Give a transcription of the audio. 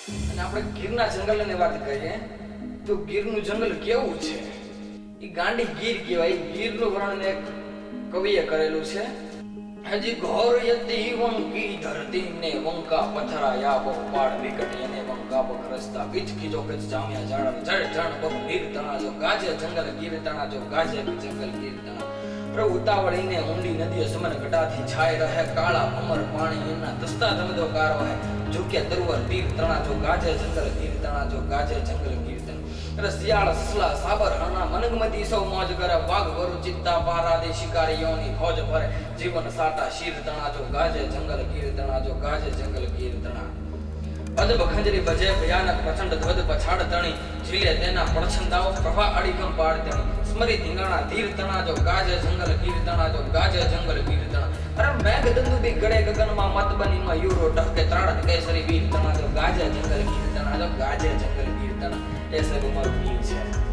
અને આપણે ગીરના જંગલની વાત કરીએ તો ગીરનું જંગલ કેવું છે? એ ગાંડી ગીર કહેવાય. ગીરનું વર્ણન એક કવિએ કરેલું છે. હજી ઘોર યતી વંકી ધરતી ને વંકા પથરાયા બહુ પાડ વિકટ એને વંકા બખરસ્તા ગીચ ખીજો ગજ જામ્યા જાણ જળ જણ બહુ ગીર તણા જો ગાજે જંગલ ગીર તણા જો ગાજે જંગલ ગીર તણા. પ્રભુ ઉતાવળીને ઊંડી નદીઓ સમન ઘટાથી છાય રહે કાળા અમર પાણી એમના દસ્તા ધમધો કારો હે ઝુક્યા તરવર તીર તણા જો ગાજે જંગલ ગીર તણા જો ગાજે જંગલ ગીર તણા. શિયાળ સસલા સાબર હણા મનગમતી સૌ મોજ કરે વાઘ વરુ ચિત્તા પારાદે શિકારીઓની ફોજ ભરે જીવન સાટા શીર તણા જો ગાજે જંગલ ગીર તણા જો ગાજે જંગલ ગીર તણા. અદબ ખંજરી બજે ભયાનક પ્રચંડ ધ્વજ પછાડ તણી ઝીલે તેના પડછંદાઓ પ્રભા અડીગમ પાડ તણી સ્મરી ધીંગાણા ધીર તણા જો ગાજે જંગલ ગીર તણા જો ગાજે જંગલ ગીર તણા. અરે મેઘ દંદુ બી ગળે ગગનમાં મત બનીમાં યુરો ટહકે ત્રાડ કેસરી વીર તણા જો ગાજે જંગલ ગીર તણા જો ગાજે જંગલ ગીર તણા. એ સાહેબ અમારું ગીર છે.